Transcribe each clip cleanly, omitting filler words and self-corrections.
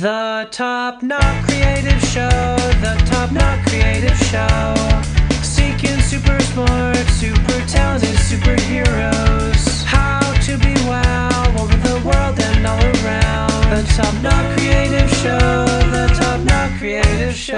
The Top Knot Creative Show, the Top Knot Creative Show. Seeking super smart, super talented superheroes. How to be wow over the world and all around. The Top Knot Creative Show, the Top Knot Creative Show.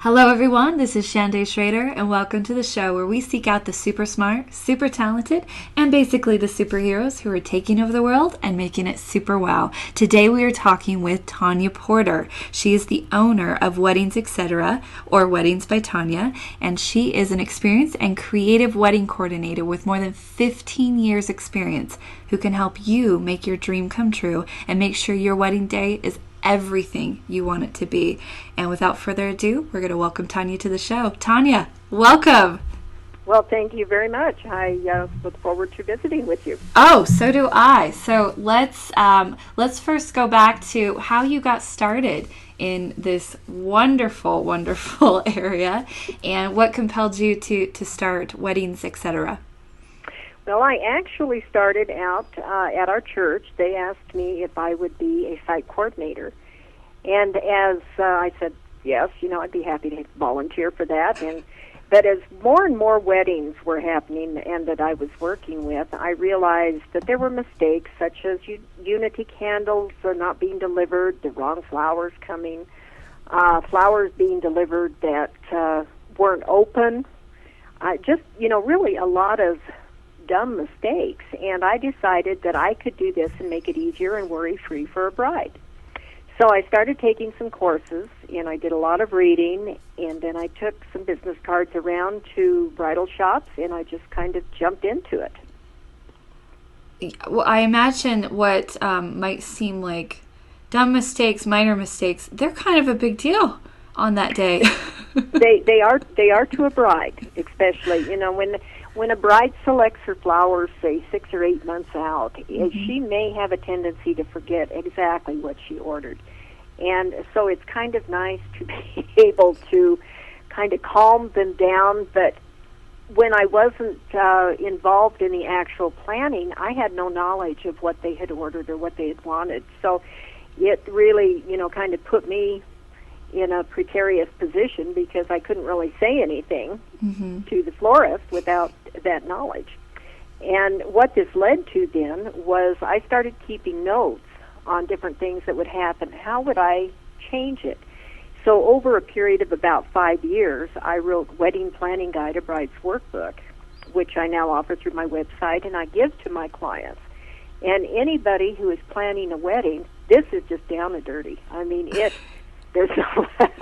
Hello everyone, this is Shandae Schrader and welcome to the show where we seek out the super smart, super talented, and basically the superheroes who are taking over the world and making it super wow. Today we are talking with Tanya Porter. She is the owner of Weddings Etc. or Weddings by Tanya, and she is an experienced and creative wedding coordinator with more than 15 years experience who can help you make your dream come true and make sure your wedding day is everything you want it to be. And without further ado, we're going to welcome Tanya to the show. Tanya, welcome. Well, thank you very much. I look forward to visiting with you. Oh, so do I. So let's first go back to how you got started in this wonderful, wonderful area and what compelled you to start Weddings, Etc. Well, I actually started out at our church. They asked me if I would be a site coordinator. And as I said, yes, I'd be happy to volunteer for that. But as more and more weddings were happening and that I was working with, I realized that there were mistakes such as unity candles not being delivered, the wrong flowers coming, flowers being delivered that weren't open, really a lot of dumb mistakes, and I decided that I could do this and make it easier and worry-free for a bride. So I started taking some courses, and I did a lot of reading, and then I took some business cards around to bridal shops, and I just kind of jumped into it. Well, I imagine what might seem like dumb mistakes, minor mistakes, they're kind of a big deal on that day. They are to a bride, especially, when a bride selects her flowers, say 6 or 8 months out, she may have a tendency to forget exactly what she ordered. And so it's kind of nice to be able to kind of calm them down. But when I wasn't involved in the actual planning, I had no knowledge of what they had ordered or what they had wanted. So it really, kind of put me in a precarious position because I couldn't really say anything to the florist without that knowledge. And what this led to then was I started keeping notes on different things that would happen. How would I change it? So over a period of about 5 years, I wrote Wedding Planning Guide, a Bride's Workbook, which I now offer through my website and I give to my clients. And anybody who is planning a wedding, this is just down and dirty. I mean, there's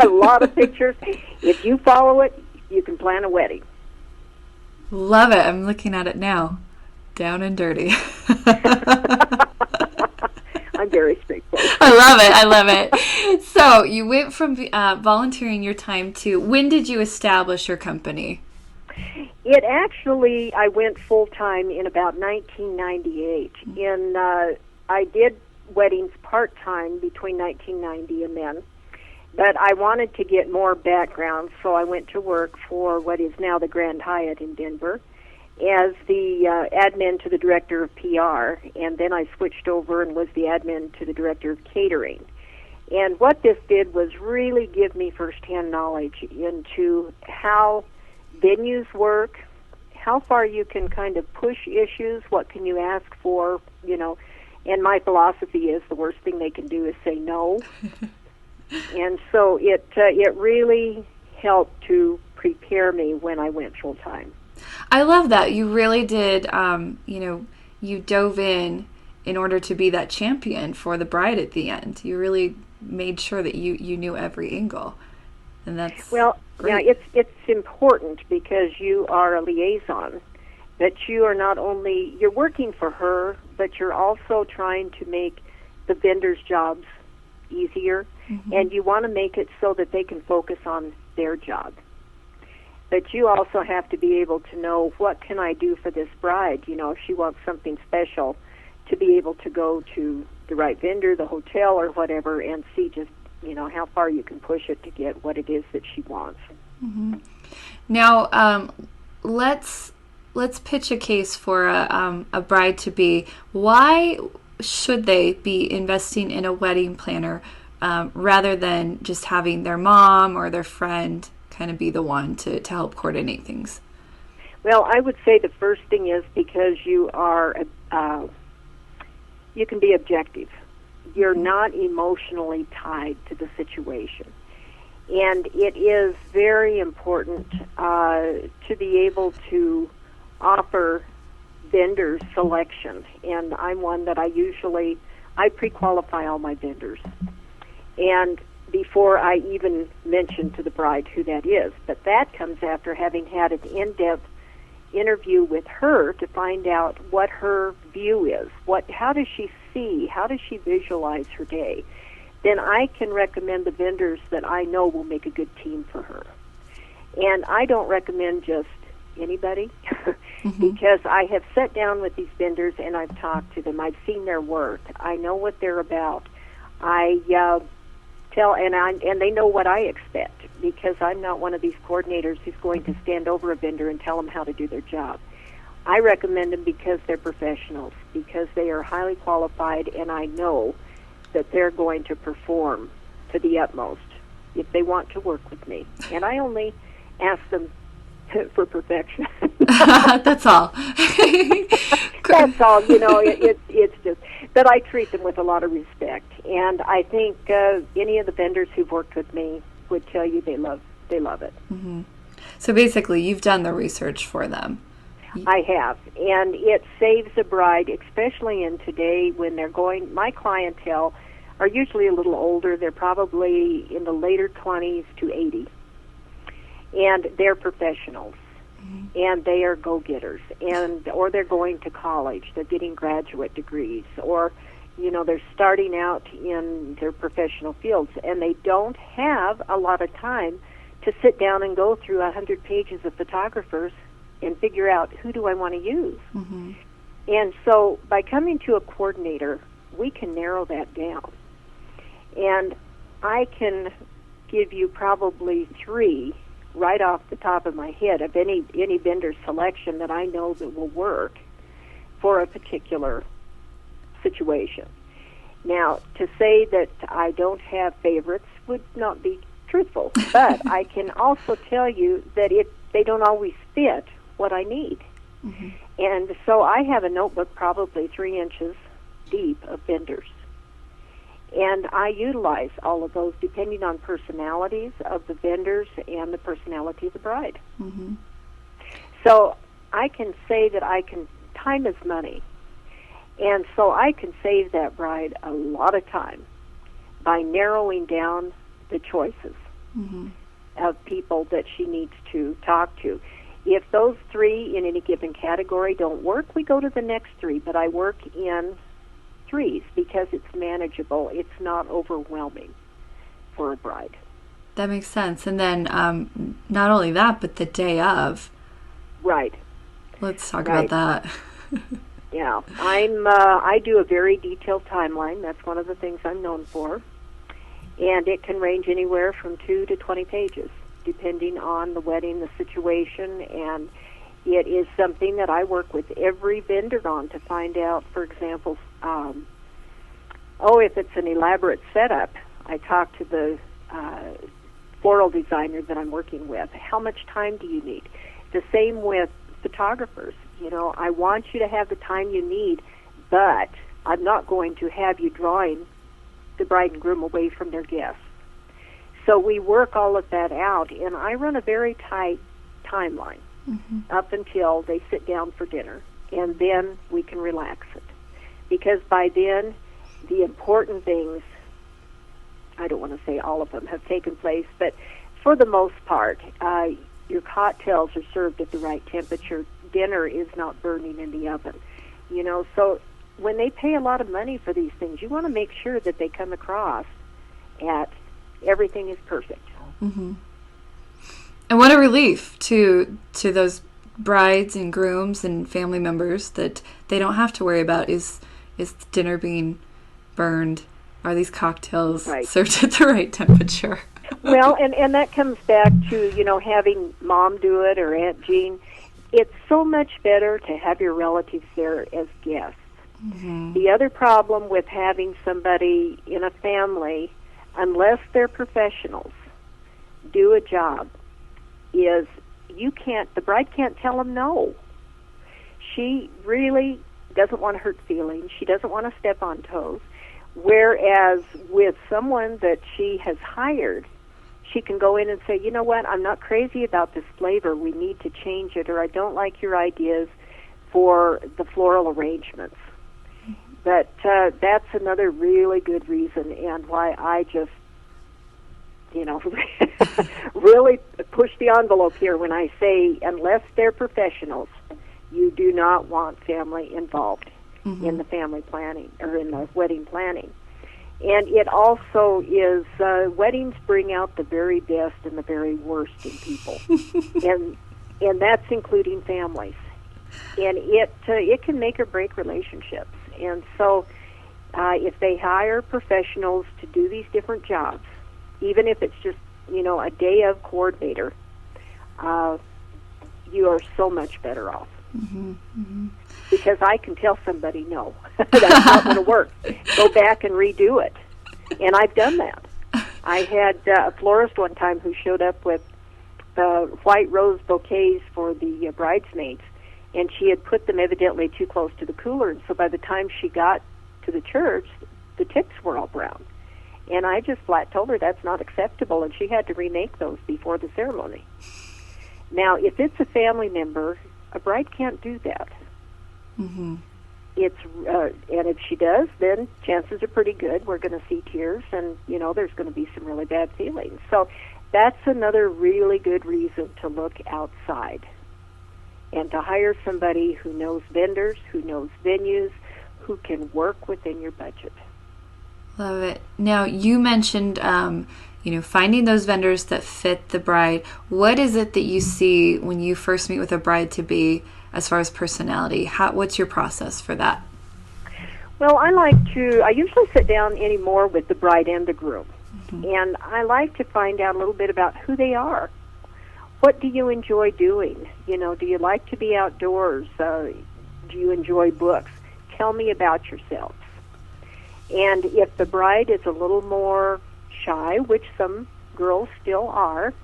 a lot of pictures. If you follow it, you can plan a wedding. Love it. I'm looking at it now. Down and dirty. I'm very straightforward. I love it. So you went from volunteering your time to, when did you establish your company? I went full-time in about 1998. I did weddings part-time between 1990 and then. But I wanted to get more background, so I went to work for what is now the Grand Hyatt in Denver as the admin to the director of PR, and then I switched over and was the admin to the director of catering. And what this did was really give me firsthand knowledge into how venues work, how far you can kind of push issues, what can you ask for, and my philosophy is the worst thing they can do is say no. And so it really helped to prepare me when I went full time. I love that. You really did, you dove in order to be that champion for the bride at the end. You really made sure that you knew every angle. And that's great. Yeah, it's important because you are a liaison. That you are not only, you're working for her, but you're also trying to make the vendors' jobs easier. And you want to make it so that they can focus on their job. But you also have to be able to know, what can I do for this bride? If she wants something special, to be able to go to the right vendor, the hotel, or whatever, and see just, how far you can push it to get what it is that she wants. Now, let's pitch a case for a bride to be. Why should they be investing in a wedding planner rather than just having their mom or their friend kind of be the one to help coordinate things? Well, I would say the first thing is because you are, you can be objective. You're not emotionally tied to the situation. And it is very important to be able to offer vendor selection. And I'm one that I pre-qualify all my vendors. And before I even mention to the bride who that is. But that comes after having had an in-depth interview with her to find out what her view is. How does she see? How does she visualize her day? Then I can recommend the vendors that I know will make a good team for her. And I don't recommend just anybody because I have sat down with these vendors and I've talked to them. I've seen their work. I know what they're about. I tell, and they know what I expect because I'm not one of these coordinators who's going to stand over a vendor and tell them how to do their job. I recommend them because they're professionals, because they are highly qualified, and I know that they're going to perform to the utmost if they want to work with me. And I only ask them for perfection. That's all. That's all. It's just that I treat them with a lot of respect. And I think any of the vendors who've worked with me would tell you they love it. Mm-hmm. So basically, you've done the research for them. I have, and it saves a bride, especially in today when they're going. My clientele are usually a little older. They're probably in the later 20s to 80, and they're professionals, and they are go-getters, or they're going to college. They're getting graduate degrees, or they're starting out in their professional fields, and they don't have a lot of time to sit down and go through 100 pages of photographers and figure out who do I want to use. Mm-hmm. And so by coming to a coordinator, we can narrow that down. And I can give you probably 3 right off the top of my head of any vendor selection that I know that will work for a particular situation. Now, to say that I don't have favorites would not be truthful, but I can also tell you that they don't always fit what I need. Mm-hmm. And so I have a notebook probably 3 inches deep of vendors. And I utilize all of those depending on personalities of the vendors and the personality of the bride. Mm-hmm. So I can say that time is money. And so I can save that bride a lot of time by narrowing down the choices of people that she needs to talk to. If those 3 in any given category don't work, we go to the next 3, but I work in 3s because it's manageable. It's not overwhelming for a bride. That makes sense. And then not only that, but the day of. Right. Let's talk about that. Yeah. I do a very detailed timeline. That's one of the things I'm known for. And it can range anywhere from 2 to 20 pages, depending on the wedding, the situation, and it is something that I work with every vendor on to find out, for example, if it's an elaborate setup, I talk to the floral designer that I'm working with. How much time do you need? The same with photographers. I want you to have the time you need, but I'm not going to have you drawing the bride and groom away from their guests. So we work all of that out, and I run a very tight timeline up until they sit down for dinner, and then we can relax it. Because by then, the important things, I don't want to say all of them have taken place, but for the most part, your cocktails are served at the right temperature. Dinner is not burning in the oven. So when they pay a lot of money for these things, you want to make sure that they come across at everything is perfect. Mm-hmm. And what a relief to those brides and grooms and family members that they don't have to worry about is dinner being burned? Are these cocktails served at the right temperature? Well, and that comes back to, having Mom do it or Aunt Jean. It's so much better to have your relatives there as guests The other problem with having somebody in a family, unless they're professionals, do a job, is the bride can't tell them no. She really doesn't want to hurt feelings. She doesn't want to step on toes. Whereas with someone that she has hired, she can go in and say, you know what, I'm not crazy about this flavor. We need to change it, or I don't like your ideas for the floral arrangements. But that's another really good reason, and why I just, really push the envelope here when I say, unless they're professionals, you do not want family involved in the family planning or in the wedding planning. And it also is, weddings bring out the very best and the very worst in people, and that's including families. And it can make or break relationships. And so if they hire professionals to do these different jobs, even if it's just, a day of coordinator, you are so much better off. Because I can tell somebody, no, that's not going to work. Go back and redo it. And I've done that. I had a florist one time who showed up with white rose bouquets for the bridesmaids, and she had put them evidently too close to the cooler, and so by the time she got to the church, the tips were all brown. And I just flat told her that's not acceptable, and she had to remake those before the ceremony. Now, if it's a family member, a bride can't do that. It's and if she does, then chances are pretty good we're going to see tears, and there's going to be some really bad feelings. So that's another really good reason to look outside and to hire somebody who knows vendors, who knows venues, who can work within your budget. Love it. Now, you mentioned, finding those vendors that fit the bride. What is it that you see when you first meet with a bride-to-be as far as personality? What's your process for that? Well, I usually sit down anymore with the bride and the groom. And I like to find out a little bit about who they are. What do you enjoy doing? Do you like to be outdoors? Do you enjoy books? Tell me about yourselves. And if the bride is a little more shy, which some girls still are,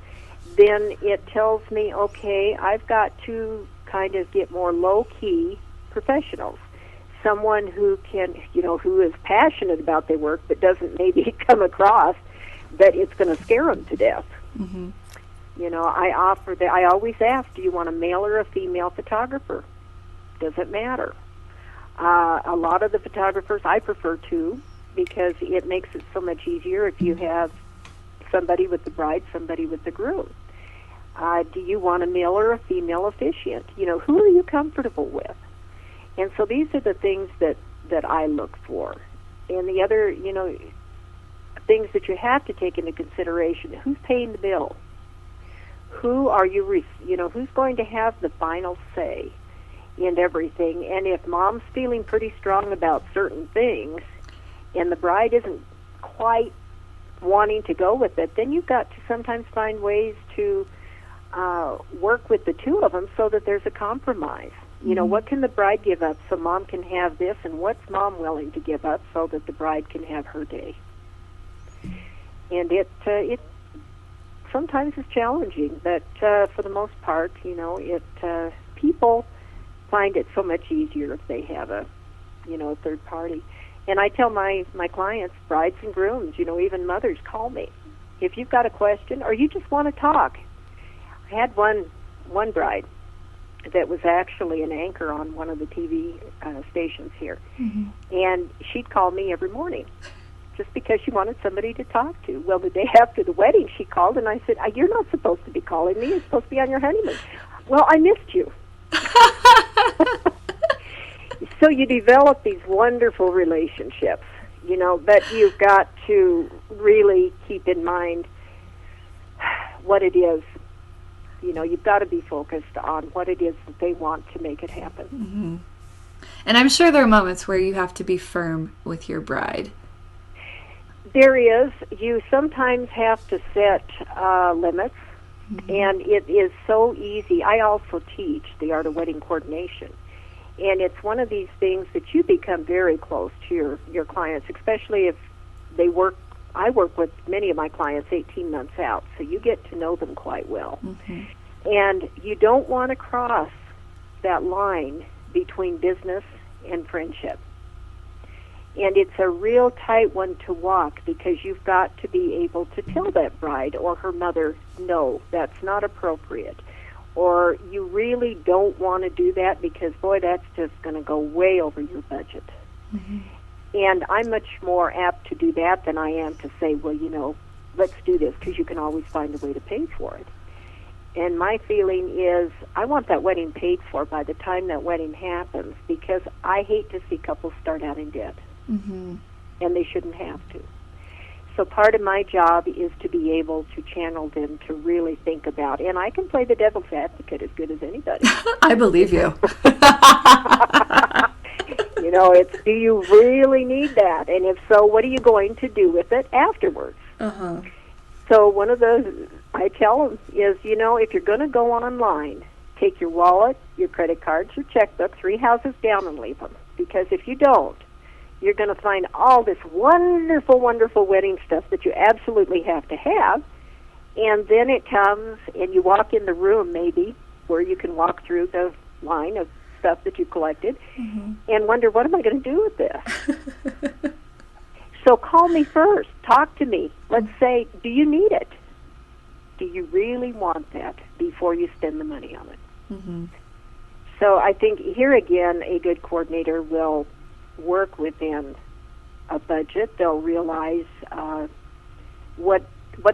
then it tells me, okay, I've got to kind of get more low-key professionals. Someone who can, who is passionate about their work, but doesn't maybe come across that it's going to scare them to death. I always ask, do you want a male or a female photographer? Doesn't matter. A lot of the photographers I prefer to, because it makes it so much easier if you have somebody with the bride, somebody with the groom. Do you want a male or a female officiant? Who are you comfortable with? And so these are the things that I look for. And the other, things that you have to take into consideration: who's paying the bill? Who are you? Who's going to have the final say in everything? And if mom's feeling pretty strong about certain things, and the bride isn't quite wanting to go with it, then you've got to sometimes find ways to work with the two of them so that there's a compromise. What can the bride give up so mom can have this, and what's mom willing to give up so that the bride can have her day? And it sometimes is challenging, but for the most part, people find it so much easier if they have a third party. And I tell my clients, brides and grooms, even mothers, call me if you've got a question or you just want to talk. I had one bride that was actually an anchor on one of the TV stations here, and she'd call me every morning just because she wanted somebody to talk to. Well, the day after the wedding, she called, and I said, "You're not supposed to be calling me. You're supposed to be on your honeymoon." "Well, I missed you." So you develop these wonderful relationships, but you've got to really keep in mind what it is. You've got to be focused on what it is that they want to make it happen. And I'm sure there are moments where you have to be firm with your bride. There is. You sometimes have to set limits, and it is so easy. I also teach the art of wedding coordination. And it's one of these things that you become very close to your clients, especially if they work. I work with many of my clients 18 months out, so you get to know them quite well. Mm-hmm. And you don't want to cross that line between business and friendship. And it's a real tight one to walk, because you've got to be able to tell that bride or her mother, no, that's not appropriate. Or you really don't want to do that because, boy, that's just going to go way over your budget. Mm-hmm. And I'm much more apt to do that than I am to say, well, let's do this, because you can always find a way to pay for it. And my feeling is I want that wedding paid for by the time that wedding happens, because I hate to see couples start out in debt. Mm-hmm. And they shouldn't have to. So part of my job is to be able to channel them to really think about, and I can play the devil's advocate as good as anybody. I believe you. It's, do you really need that? And if so, what are you going to do with it afterwards? Uh-huh. So one of the, I tell them is, if you're going to go online, take your wallet, your credit cards, your checkbook, 3 houses down and leave them. Because if you don't, you're going to find all this wonderful, wonderful wedding stuff that you absolutely have to have. And then it comes, and you walk in the room maybe where you can walk through the line of stuff that you collected, mm-hmm. and wonder, what am I going to do with this? So call me first. Talk to me. Let's say, do you need it? Do you really want that before you spend the money on it? Mm-hmm. So I think here again, a good coordinator will work within a budget. They'll realize what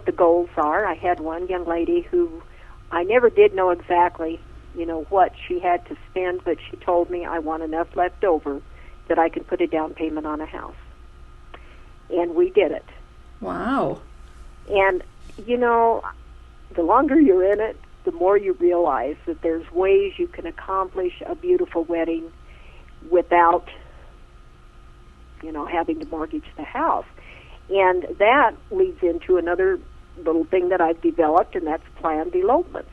the goals are. I had one young lady who I never did know exactly, what she had to spend, but she told me, I want enough left over that I can put a down payment on a house. And we did it. Wow. And, the longer you're in it, the more you realize that there's ways you can accomplish a beautiful wedding without, having to mortgage the house. And that leads into another little thing that I've developed, and that's planned elopements.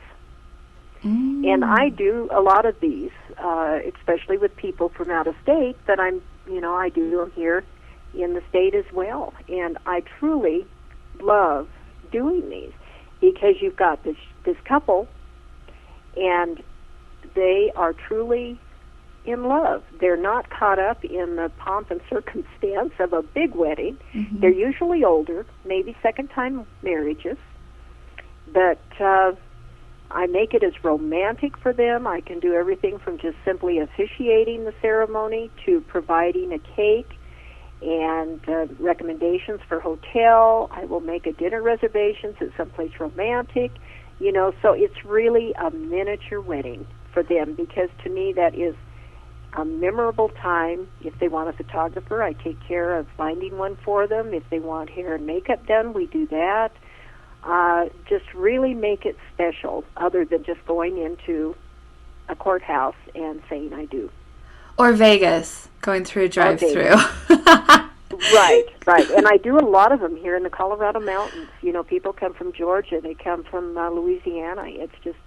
Mm. And I do a lot of these, especially with people from out of state, that I do them here in the state as well. And I truly love doing these, because you've got this couple, and they are truly in love. They're not caught up in the pomp and circumstance of a big wedding. Mm-hmm. They're usually older, maybe second-time marriages, but I make it as romantic for them. I can do everything from just simply officiating the ceremony to providing a cake and recommendations for hotel. I will make a dinner reservations at someplace romantic, so it's really a miniature wedding for them, because to me that is a memorable time. If they want a photographer, I take care of finding one for them. If they want hair and makeup done, we do that. Just really make it special, other than just going into a courthouse and saying I do. Or Vegas, going through a drive-through. Right. And I do a lot of them here in the Colorado mountains. People come from Georgia. They come from Louisiana. It's just,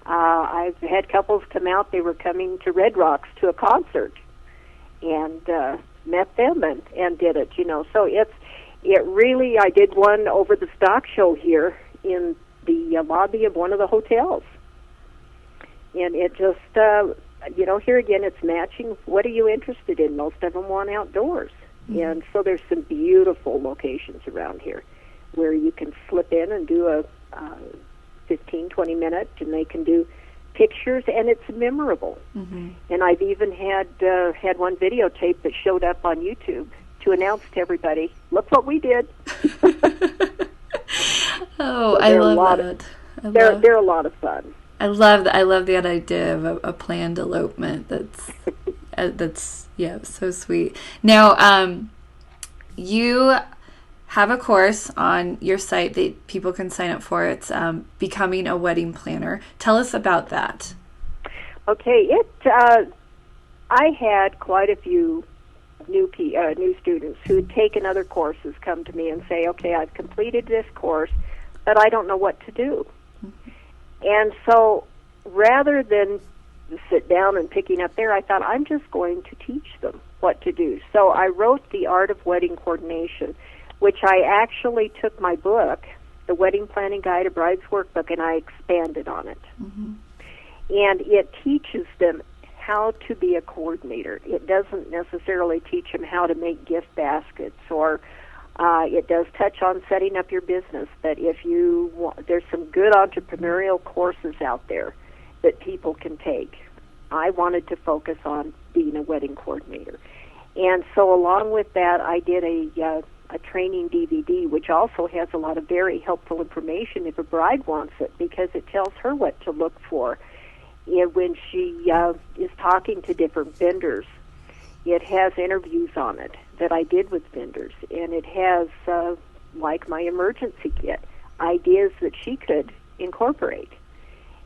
I've had couples come out. They were coming to Red Rocks to a concert, and met them and did it, So it really, I did one over the stock show here in the lobby of one of the hotels. And it just, here again, it's matching. What are you interested in? Most of them want outdoors. Mm-hmm. And so there's some beautiful locations around here where you can slip in and do a 15, 20 minute, and they can do pictures, and it's memorable. Mm-hmm. And I've even had one videotape that showed up on YouTube to announce to everybody, look what we did. Oh, so I love that. They're a lot of fun. I love the idea of a planned elopement. That's so sweet. Now, you have a course on your site that people can sign up for. It's Becoming a Wedding Planner. Tell us about that. Okay, I had quite a few new students who had taken other courses come to me and say, okay, I've completed this course, but I don't know what to do. Mm-hmm. And so rather than, sit down and picking up there, I thought, I'm just going to teach them what to do. So I wrote The Art of Wedding Coordination, which I actually took my book, The Wedding Planning Guide, a Bride's Workbook, and I expanded on it. Mm-hmm. And it teaches them how to be a coordinator. It doesn't necessarily teach them how to make gift baskets, or it does touch on setting up your business. But if you want, there's some good entrepreneurial courses out there that people can take. I wanted to focus on being a wedding coordinator. And so along with that, I did a training DVD, which also has a lot of very helpful information if a bride wants it, because it tells her what to look for when she is talking to different vendors. It has interviews on it that I did with vendors, and it has, like my emergency kit, ideas that she could incorporate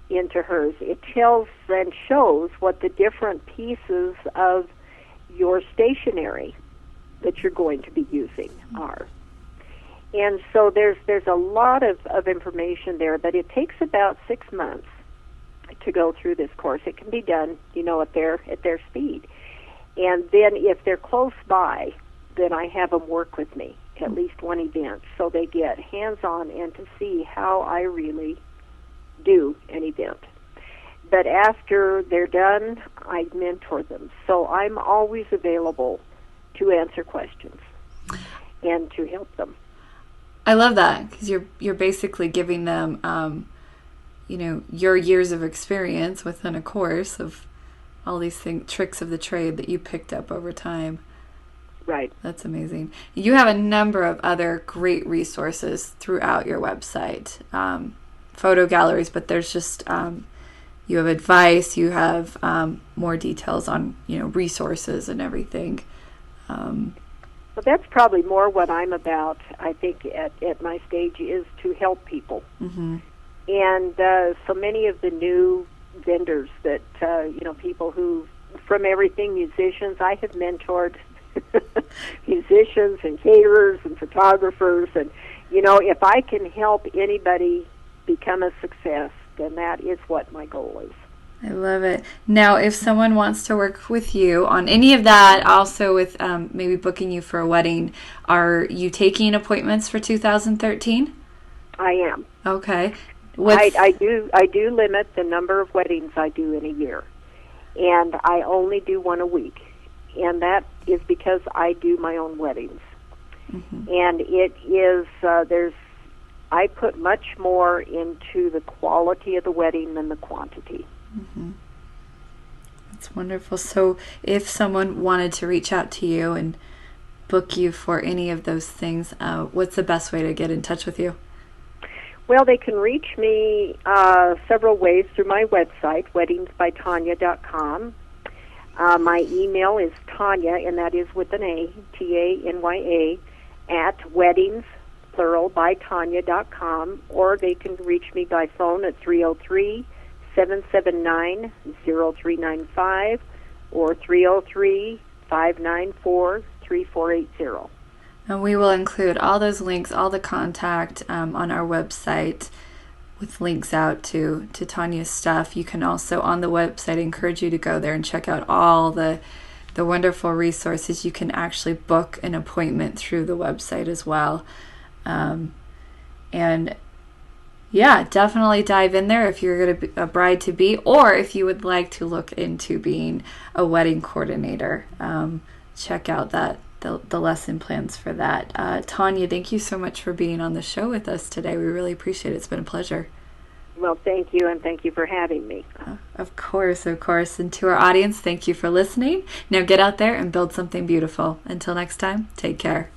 into hers. It tells and shows what the different pieces of your stationery that you're going to be using are. And so there's a lot of information there, but it takes about 6 months to go through this course. It can be done, at their speed. And then if they're close by, then I have them work with me at least one event, so they get hands-on and to see how I really do an event. But after they're done, I mentor them. So I'm always available to answer questions and to help them. I love that, because you're basically giving them, your years of experience within a course of all these tricks of the trade that you picked up over time. Right. That's amazing. You have a number of other great resources throughout your website, photo galleries, but there's just you have advice, you have more details on resources and everything. Well, that's probably more what I'm about. I think at my stage is to help people. Mm-hmm. And so many of the new vendors that people who, from everything, musicians, I have mentored musicians and caterers and photographers, and if I can help anybody become a success, then that is what my goal is. I love it. Now, if someone wants to work with you on any of that, also with maybe booking you for a wedding, are you taking appointments for 2013? I am. Okay. I do limit the number of weddings I do in a year, and I only do one a week, and that is because I do my own weddings. Mm-hmm. And it is I put much more into the quality of the wedding than the quantity. Mm-hmm. That's wonderful. So if someone wanted to reach out to you and book you for any of those things, what's the best way to get in touch with you? Well, they can reach me several ways through my website, weddingsbytanya.com. My email is Tanya, and that is with an A, Tanya, at weddings, plural, bytanya.com, or they can reach me by phone at 303-779-0395 or 303-594-3480. And we will include all those links, all the contact on our website with links out to Tanya's stuff. You can also, on the website, encourage you to go there and check out all the wonderful resources. You can actually book an appointment through the website as well. And yeah, definitely dive in there if you're going to be a bride-to-be, or if you would like to look into being a wedding coordinator. Check out the lesson plans for that. Tanya, thank you so much for being on the show with us today. We really appreciate it. It's been a pleasure. Well, thank you, and thank you for having me. Of course. And to our audience, thank you for listening. Now get out there and build something beautiful. Until next time, take care.